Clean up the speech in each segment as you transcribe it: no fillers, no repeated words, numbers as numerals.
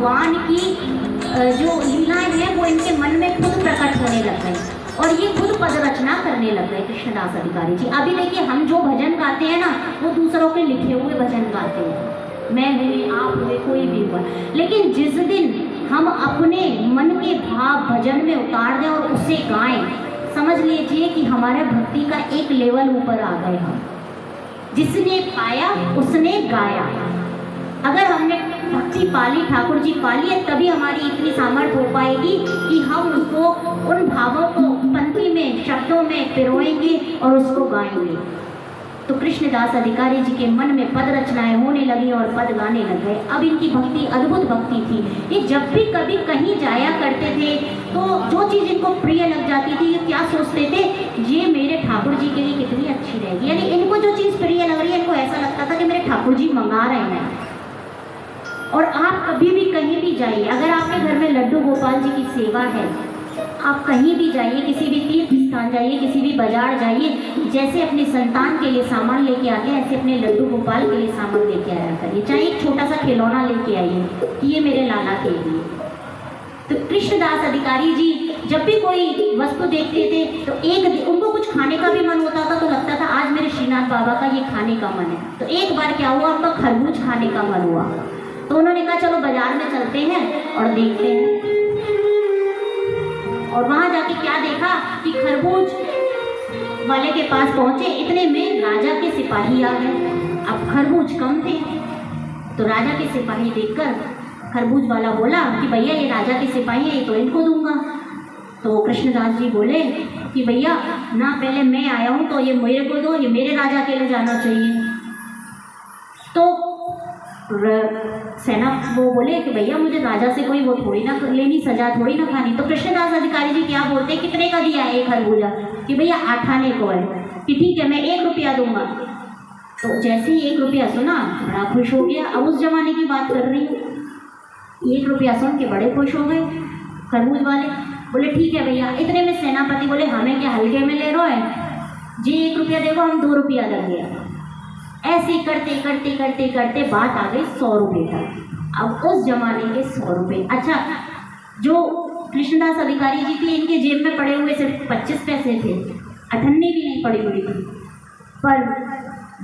भगवान की जो लीलाएं हैं वो इनके मन में खुद प्रकट होने लग गई और ये खुद पद रचना करने लग गए कृष्णदास अधिकारी जी। अभी देखिए हम जो भजन गाते हैं ना वो दूसरों के लिखे हुए भजन गाते हैं, मैं हुई आप हुए कोई भी हुआ, लेकिन जिस दिन हम अपने मन के भाव भजन में उतार दें और उसे गाएं, समझ लीजिए कि हमारे भक्ति का एक लेवल ऊपर आ गए हम। जिसने पाया उसने गाया। अगर हमने भक्ति पाली, ठाकुर जी पाली है, तभी हमारी इतनी सामर्थ्य हो पाएगी कि हम उसको, उन भावों को पंक्ति में, शब्दों में पिरोएंगे और उसको गाएंगे। तो कृष्णदास अधिकारी जी के मन में पद रचनाएं होने लगी और पद गाने लग गए। अब इनकी भक्ति अद्भुत भक्ति थी। ये जब भी कभी कहीं जाया करते थे तो जो चीज़ इनको प्रिय लग जाती थी, ये क्या सोचते थे, ये मेरे ठाकुर जी के लिए कितनी अच्छी रहेगी। यानी इनको जो चीज़ प्रिय लग रही है, इनको ऐसा लगता था कि मेरे ठाकुर जी मंगा रहे हैं। और आप कभी भी कहीं भी जाइए, अगर आपके घर में लड्डू गोपाल जी की सेवा है, आप कहीं भी जाइए, किसी भी तीर्थ स्थान जाइए, किसी भी बाजार जाइए, जैसे अपनी संतान के लिए सामान लेके आते हैं ऐसे अपने लड्डू गोपाल के लिए सामान लेके आया करिए। चाहे एक छोटा सा खिलौना लेके आइए कि ये मेरे लाला के लिए। तो कृष्णदास अधिकारी जी जब भी कोई वस्तु देखते थे तो एक उनको कुछ खाने का भी मन होता था, तो लगता था आज मेरे श्रीनाथ बाबा का ये खाने का मन है। तो एक बार क्या हुआ, उनका खरबूज खाने का मन हुआ, तो उन्होंने कहा चलो बाजार में चलते हैं और देखते हैं। और वहां जाके क्या देखा कि खरबूज वाले के पास पहुंचे, इतने में राजा के सिपाही आ गए। अब खरबूज कम थे, तो राजा के सिपाही देखकर खरबूज वाला बोला कि भैया ये राजा के सिपाही है, ये तो इनको दूंगा। तो कृष्णदास जी बोले कि भैया ना, पहले मैं आया हूँ तो ये मेरे को दो, ये मेरे राजा के लिए जाना चाहिए। तो सेना वो बोले कि भैया मुझे राजा से कोई वो थोड़ी ना लेनी, सजा थोड़ी ना खानी। तो कृष्णदास अधिकारी जी क्या बोलते, कितने का दिया है एक खरबूजा, कि भैया 8 आने को है, कि ठीक है मैं 1 रुपया दूंगा। तो जैसे ही 1 रुपया सुना बड़ा खुश हो गया। अब उस जमाने की बात कर रही हूँ, 1 रुपया सुन के बड़े खुश हो गए खरबूज वाले। बोले ठीक है भैया। इतने में सेनापति बोले हमें क्या हल्के में ले रहे हैं जी, 1 रुपया देखो हम 2 रुपया देंगे। ऐसे करते करते करते करते बात आ गई 100 रुपये तक। अब उस जमाने के 100 रुपये, अच्छा जो कृष्णदास अधिकारी जी थे इनके जेब में पड़े हुए सिर्फ 25 पैसे थे, 98 भी नहीं पड़ी हुई थी, पर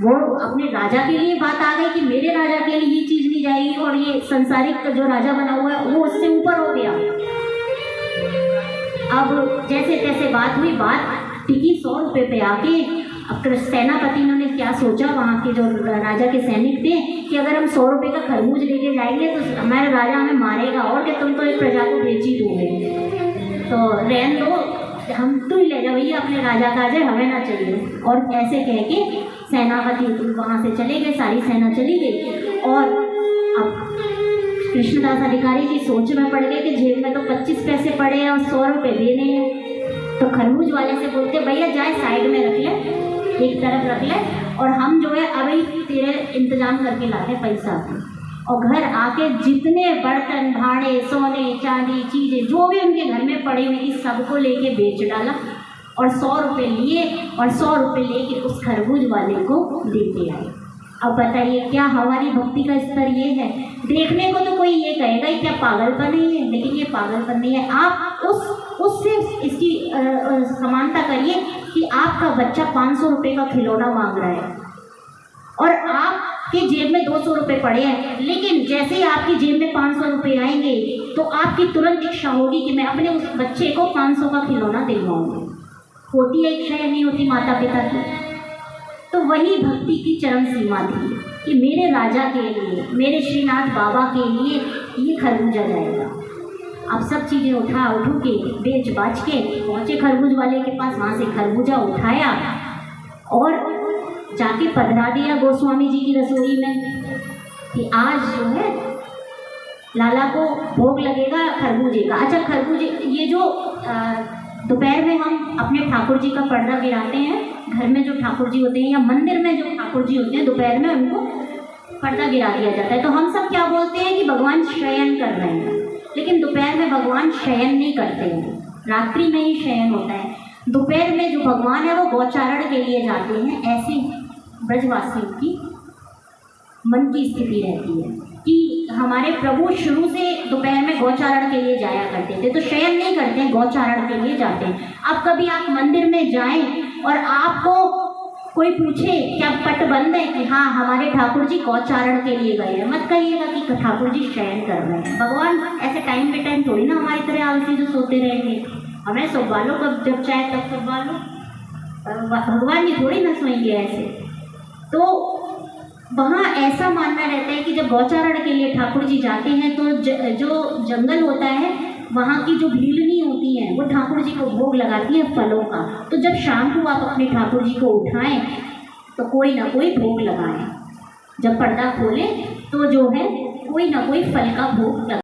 वो अपने राजा के लिए बात आ गई कि मेरे राजा के लिए ये चीज़ ली जाएगी, और ये संसारिक जो राजा बना हुआ है वो उससे ऊपर हो गया। अब जैसे तैसे बात हुई, बात टिकी 100 रुपये पे आके। अब सेनापति ने क्या सोचा, वहाँ के जो राजा के सैनिक थे, कि अगर हम 100 रुपये का खरबूज लेके जाएंगे तो हमारा राजा हमें मारेगा, और कि तुम तो एक प्रजा को बेच ही दोगे, तो रहन दो, हम तुम ले जाओ भैया, अपने राजा का अजय हमें ना चाहिए। और ऐसे कह के सेनापति वहाँ से चले गए, सारी सेना चली गई। और अब कृष्णदास अधिकारी जी सोच में पड़ गए कि जेब में तो 25 पैसे पड़े हैं और 100 रुपये देने हैं। तो खरबूज वाले से बोलते भैया जाए साइड में रख ले, एक तरफ रख ले, और हम जो है अभी तेरे इंतजाम करके लाते पैसा। और घर आके जितने बर्तन भाड़े, सोने चांदी चीज़ें जो भी उनके घर में पड़ी हुई थी सबको लेके बेच डाला, और 100 रुपये लिए, और 100 रुपये लेके उस खरबूज वाले को देते आए। अब बताइए क्या हमारी भक्ति का स्तर ये है। देखने को तो कोई ये कहेगा क्या पागलपन है ये, लेकिन ये पागलपन नहीं है। आप उससे इसकी समानता करिए कि आपका बच्चा 500 रुपये का खिलौना मांग रहा है और आपके जेब में 200 रुपये पड़े हैं, लेकिन जैसे ही आपकी जेब में 500 रुपये आएंगे तो आपकी तुरंत इच्छा होगी कि मैं अपने उस बच्चे को 500 का खिलौना दिलवाऊंगी। होती है इच्छा या नहीं होती माता पिता की? तो वही भक्ति की चरम सीमा थी कि मेरे राजा के लिए, मेरे श्रीनाथ बाबा के लिए ये खरबूजा जाएगा। अब सब चीज़ें उठा के बेच बाच के पहुँचे खरबूज वाले के पास, वहाँ से खरबूजा उठाया और जाके पधरा दिया गोस्वामी जी की रसोई में कि आज जो है लाला को भोग लगेगा खरबूजे का। अच्छा खरबूजे, ये जो दोपहर में हम अपने ठाकुर जी का पर्दा गिराते हैं, घर में जो ठाकुर जी होते हैं या मंदिर में जो ठाकुर जी होते हैं, दोपहर में उनको पर्दा गिरा दिया जाता है। तो हम सब क्या बोलते हैं कि भगवान शयन कर रहे हैं, लेकिन दोपहर में भगवान शयन नहीं करते हैं, रात्रि में ही शयन होता है। दोपहर में जो भगवान है वो गौचारण के लिए जाते हैं। ऐसे ब्रजवासियों की मन की स्थिति रहती है। कि हमारे प्रभु शुरू से दोपहर में गौचारण के लिए जाया करते थे, तो शयन नहीं करते हैं, गौचारण के लिए जाते हैं। अब कभी आप मंदिर में जाएं और आपको कोई पूछे क्या पट बंद है कि हाँ हमारे ठाकुर जी गौचारण के लिए गए हैं, मत कहिएगा कि ठाकुर जी शयन कर रहे हैं। भगवान ऐसे टाइम पे टाइम थोड़ी ना हमारी तरह आलसी जो सोते रहेंगे, हमें सोवा लो, कब जब चाहे तब सोवा लो, भगवान जी थोड़ी ना सोएंगे ऐसे। तो वहाँ ऐसा मानना रहता है कि जब गौचारण के लिए ठाकुर जी जाते हैं तो जो जंगल होता है वहाँ की जो भीलनी होती है वो ठाकुर जी को भोग लगाती है फलों का। तो जब शाम को आप अपने ठाकुर जी को उठाएं तो कोई ना कोई भोग लगाएं, जब पर्दा खोलें तो जो है कोई ना कोई फल का भोग लगा।